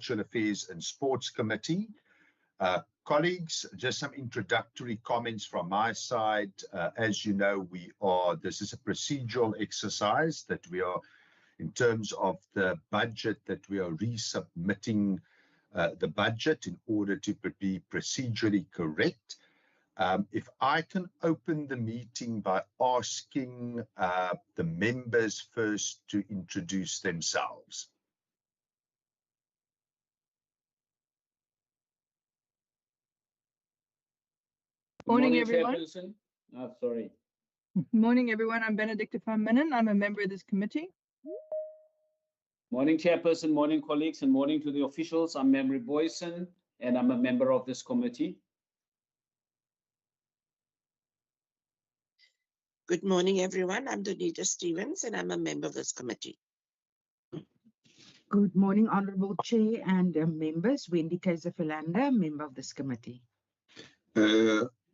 Cultural Affairs and Sports Committee. Colleagues, just some introductory comments from my side. As you know, this is a procedural exercise that we are, in terms of the budget, that we are resubmitting the budget in order to be procedurally correct. If I can open the meeting by asking the members first to introduce themselves. Morning, everyone. Sorry. Morning, everyone. I'm Benedicta van Minnen. I'm a member of this committee. Morning, Chairperson. Morning, colleagues, and morning to the officials. I'm Memory Boyson, and I'm a member of this committee. Good morning, everyone. I'm Donita Stevens, and I'm a member of this committee. Good morning, Honourable Chair and members. Wendy Kaiser-Philander, member of this committee.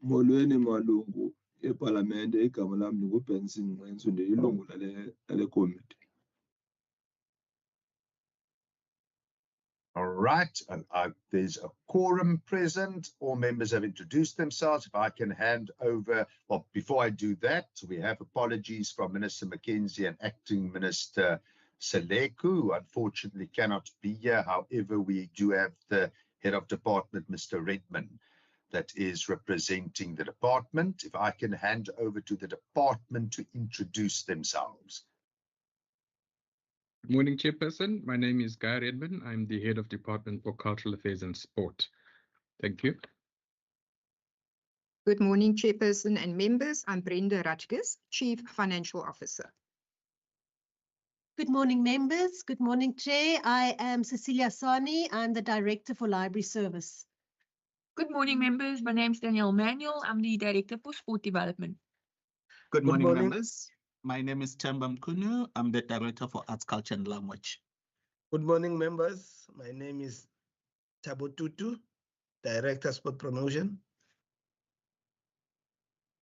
Molweni malungu eParliamente igama lami nguBenson Nxensunde ilungu lale committee. All right, there's a quorum present. All members have introduced themselves. If I can hand over, well, before I do that, we have apologies from Minister McKenzie and Acting Minister Seleku, who unfortunately cannot be here. However, we do have the Head of Department, Mr. Redman, that is representing the department. If I can hand over to the department to introduce themselves. Good morning, Chairperson. My name is Guy Redman. I'm the Head of Department for Cultural Affairs and Sport. Thank you. Good morning, Chairperson and members. I'm Brenda Ratchkes, Chief Financial Officer. Good morning, members. Good morning, Chair. I am Cecilia Sani. I'm the Director for Library Service. Good morning, members. My name is Danielle Manuel. I'm the Director for Sport Development. Good morning, members. My name is Themba Mkunu. I'm the Director for Arts, Culture and Language. Good morning, members. My name is Thabo Tutu, Director Sport Promotion.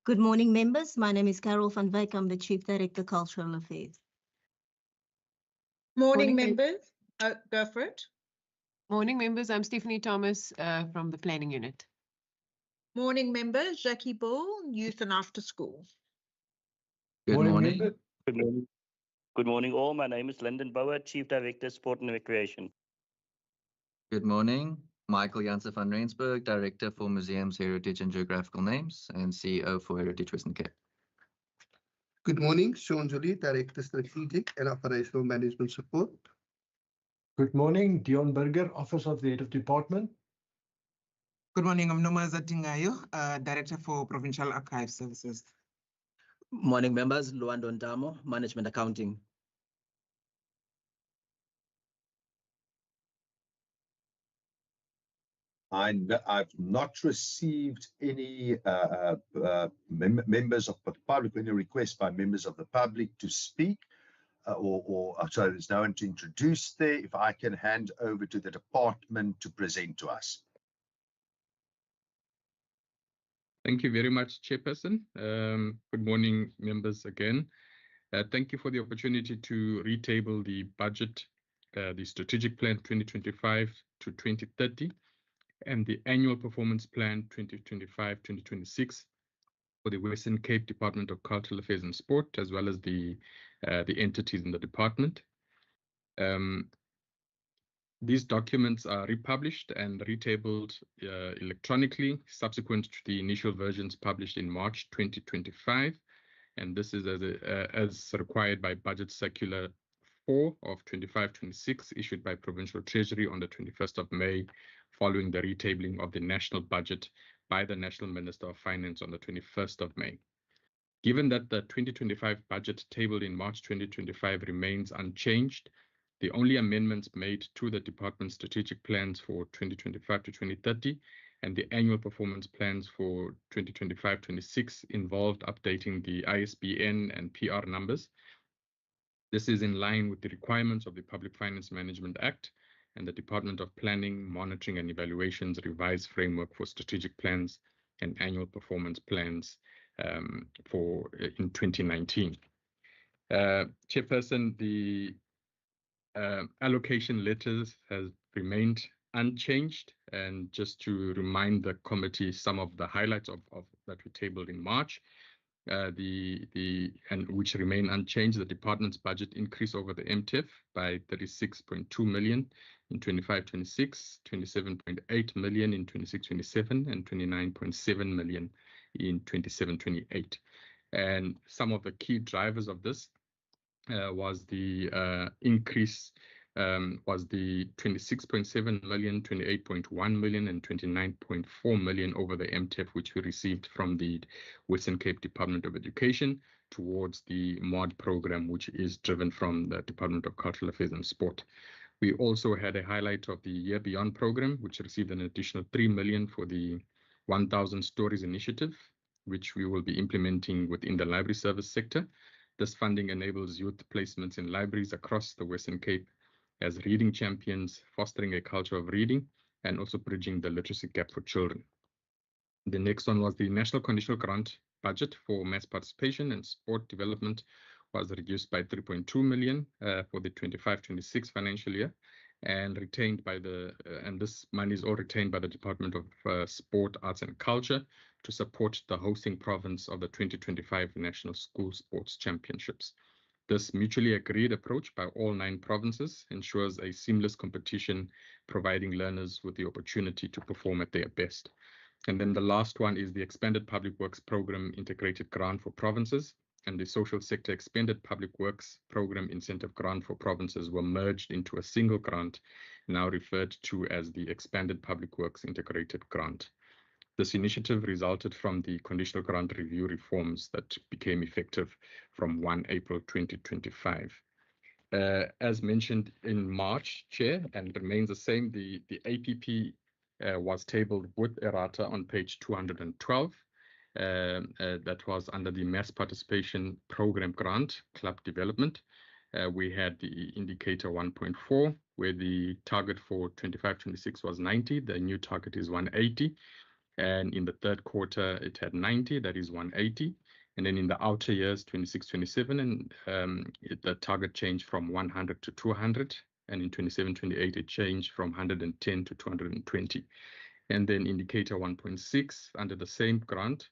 Good morning, members. My name is Carol van Wyk. I'm the Chief Director, Cultural Affairs. Morning, members. Go for it. Morning, members. I'm Stephanie Thomas from the Planning Unit. Morning, members. Jackie Bull, Youth and After School. Good morning. Good morning. Good morning, all. My name is Lyndon Bauer, Chief Director, Sport and Recreation. Good morning. Michael Janse van Rensburg, Director for Museums, Heritage and Geographical Names, and CEO for Heritage Western Cape. Good morning. Sean Jolie, Director, Strategic and Operational Management Support. Good morning, Dion Berger, Office of the Head of Department. Good morning, I'm Nomaza Tingayo, Director for Provincial Archive Services. Morning, members. Luando Ndamo, Management Accounting. I've not received any members of the public, any requests by members of the public to speak. So there's no one to introduce there. If I can hand over to the department to present to us. Thank you very much, Chairperson. Good morning, members again. Thank you for the opportunity to retable the budget, the Strategic Plan 2025 to 2030, and the Annual Performance Plan 2025-2026 for the Western Cape Department of Cultural Affairs and Sport, as well as the entities in the department. These documents are republished and retabled electronically subsequent to the initial versions published in March 2025. And this is as required by Budget Circular 4 of 25-26 issued by Provincial Treasury on the 21st of May, following the retabling of the national budget by the National Minister of Finance on the 21st of May. Given that the 2025 budget tabled in March 2025 remains unchanged, the only amendments made to the department's strategic plans for 2025 to 2030 and the annual performance plans for 2025-26 involved updating the ISBN and PR numbers. This is in line with the requirements of the Public Finance Management Act and the Department of Planning, Monitoring and Evaluation's revised framework for strategic plans and annual performance plans in 2019. Chairperson, the allocation letters remained unchanged. And just to remind the committee some of the highlights of that we tabled in March, and which remain unchanged, the department's budget increase over the MTEF by 36.2 million in 25-26, 27.8 million in 26-27, and 29.7 million in 27-28. And some of the key drivers of this was the increase was the 26.7 million, 28.1 million, and 29.4 million over the MTEF, which we received from the Western Cape Department of Education towards the MOD program, which is driven from the Department of Cultural Affairs and Sport. We also had a highlight of the Year Beyond program, which received an additional 3 million for the 1,000 Stories initiative, which we will be implementing within the library service sector. This funding enables youth placements in libraries across the Western Cape as reading champions, fostering a culture of reading, and also bridging the literacy gap for children. The next one was the National Conditional Grant budget for mass participation and sport development was reduced by 3.2 million for the 25-26 financial year, and retained by and this money is all retained by the Department of Sport, Arts and Culture to support the hosting province of the 2025 National School Sports Championships. This mutually agreed approach by all 9 provinces ensures a seamless competition, providing learners with the opportunity to perform at their best. And then the last one is the Expanded Public Works Program Integrated Grant for Provinces, and the Social Sector Expanded Public Works Program Incentive Grant for Provinces were merged into a single grant, now referred to as the Expanded Public Works Integrated Grant. This initiative resulted from the conditional grant review reforms that became effective from 1 April 2025. As mentioned in March, Chair, and it remains the same, the APP was tabled with errata on page 212. That was under the Mass Participation Program Grant, Club Development. We had the indicator 1.4, where the target for 25-26 was 90. The new target is 180. And in the third quarter, it had 90, that is 180. And then in the outer years, 26-27, and the target changed from 100 to 200. And in 27-28, it changed from 110 to 220. And then indicator 1.6, under the same grant,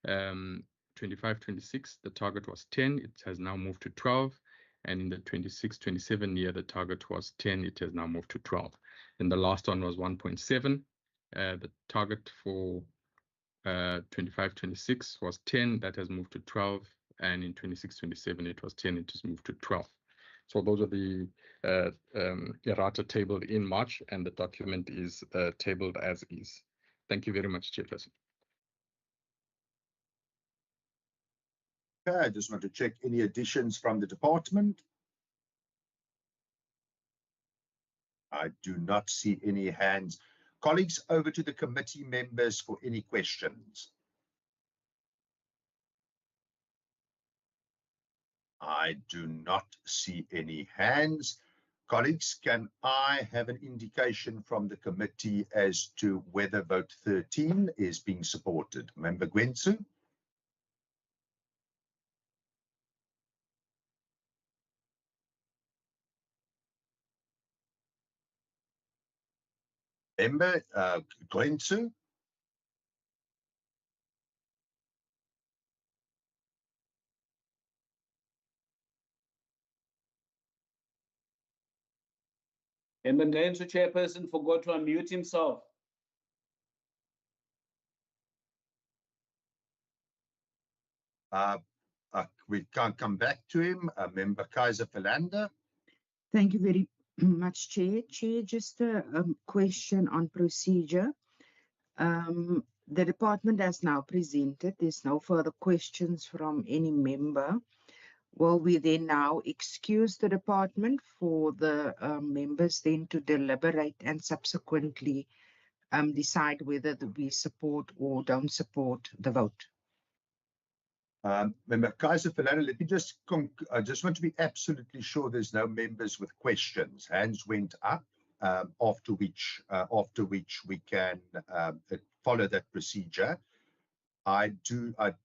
25-26, the target was 10. It has now moved to 12. And in the 26-27 year, the target was 10. It has now moved to 12. And the last one was 1.7. The target for 25-26 was 10, that has moved to 12, and in 26-27 it was 10, it has moved to 12. So those are the errata tabled in March, and the document is tabled as is. Thank you very much, Chairperson. Okay, I just want to check any additions from the department. I do not see any hands. Colleagues, over to the committee members for any questions. I do not see any hands. Colleagues, can I have an indication from the committee as to whether vote 13 is being supported? Member Gwensu? Member Gwensu? Member Glensu, Chairperson, forgot to unmute himself. We can't come back to him. Member Kaiser Philander. Thank you very much, Chair. Chair, just a question on procedure. The department has now presented. There's no further questions from any member. Will we then now excuse the department for the members then to deliberate and subsequently decide whether we support or don't support the vote? Member Kaiser Philander, let me I just want to be absolutely sure there's no members with questions. Hands went up, after which we can follow that procedure. I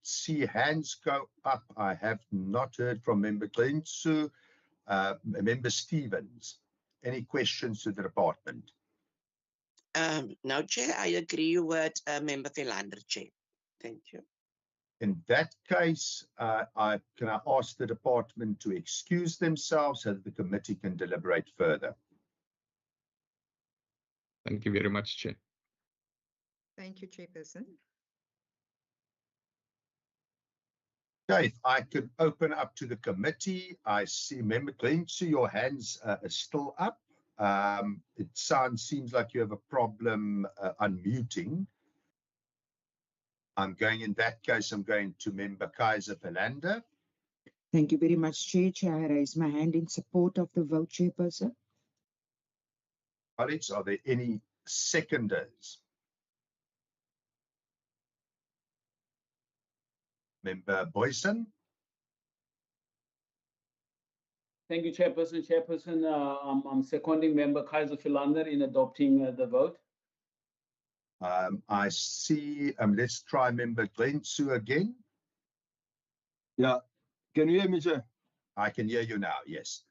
see hands go up. I have not heard from Member Glensu. Member Stevens, any questions to the department? No, Chair, I agree with Member Philander, Chair. Thank you. In that case, can I ask the department to excuse themselves so that the committee can deliberate further? Thank you very much, Chair. Thank you, Chairperson. Okay, if I could open up to the committee. I see Member Glensu, your hands are still up. It seems like you have a problem unmuting. In that case, I'm going to Member Kaiser Philander. Thank you very much, Chair. Chair, I raise my hand in support of the vote, Chairperson. Colleagues, are there any seconders? Member Boyson. Thank you, Chairperson. Chairperson, I'm seconding Member Kaiser Philander in adopting the vote. I see, let's try Member Glensu again. Yeah, can you hear me, Chair? I can hear you now, yes.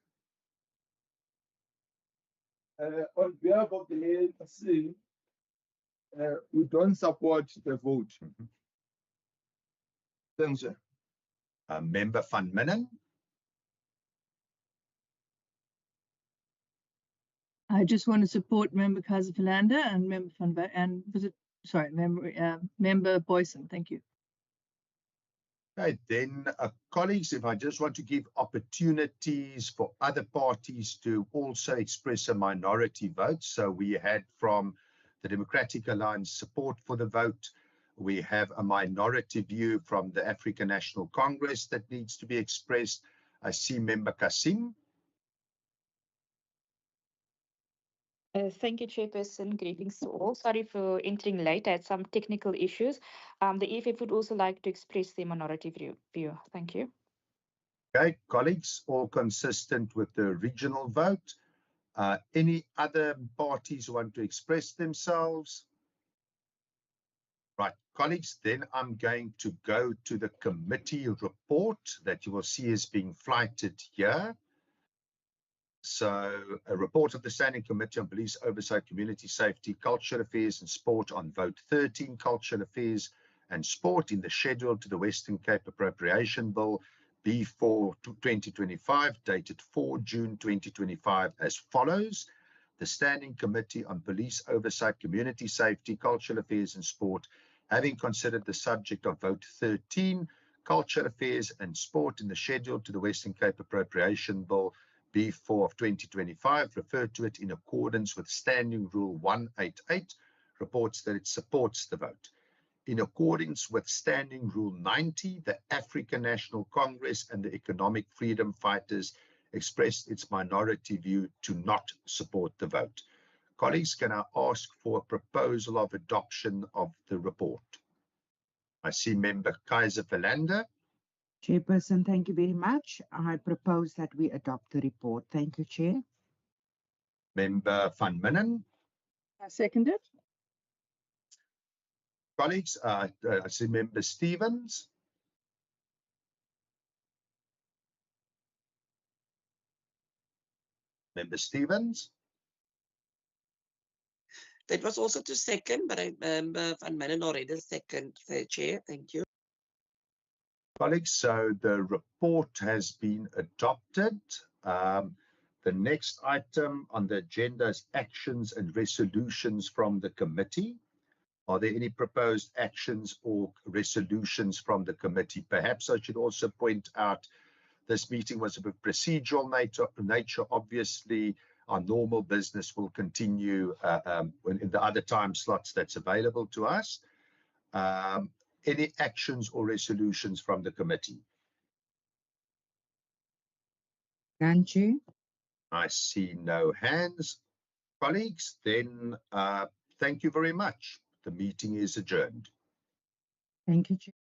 On behalf of the ANC, we don't support the vote. Thanks, Chair. Member Van Minnen. I just want to support Member Kaiser Philander and Member Member Boyson. Thank you. Okay, then colleagues, if I just want to give opportunities for other parties to also express a minority vote. So we had from the Democratic Alliance support for the vote. We have a minority view from the African National Congress that needs to be expressed. I see Member Kasim. Thank you, Chairperson. Greetings to all. Sorry for entering late. I had some technical issues. The EFF would also like to express their minority view. Thank you. Okay, colleagues, all consistent with the regional vote. Any other parties want to express themselves? Right, colleagues, then I'm going to go to the committee report that you will see is being flighted here. So a report of the Standing Committee on Police Oversight, Community Safety, Cultural Affairs and Sport on Vote 13, Cultural Affairs and Sport in the schedule to the Western Cape Appropriation Bill B4 2025, dated 4 June 2025 as follows. The Standing Committee on Police Oversight, Community Safety, Cultural Affairs and Sport, having considered the subject of Vote 13, Cultural Affairs and Sport in the schedule to the Western Cape Appropriation Bill B4 of 2025, referred to it in accordance with Standing Rule 188, reports that it supports the vote. In accordance with Standing Rule 90, the African National Congress and the Economic Freedom Fighters expressed its minority view to not support the vote. Colleagues, can I ask for a proposal of adoption of the report? I see Member Kaiser Philander. Chairperson, thank you very much. I propose that we adopt the report. Thank you, Chair. Member Van Minnen. I second it. Colleagues, I see Member Stevens. Member Stevens. That was also to second, but Member Van Minnen already second, Chair. Thank you. Colleagues, so the report has been adopted. The next item on the agenda is actions and resolutions from the committee. Are there any proposed actions or resolutions from the committee? Perhaps I should also point out this meeting was of a procedural nature. Obviously, our normal business will continue in the other time slots that's available to us. Any actions or resolutions from the committee? None, Chair. I see no hands. Colleagues, then thank you very much. The meeting is adjourned. Thank you, Chair.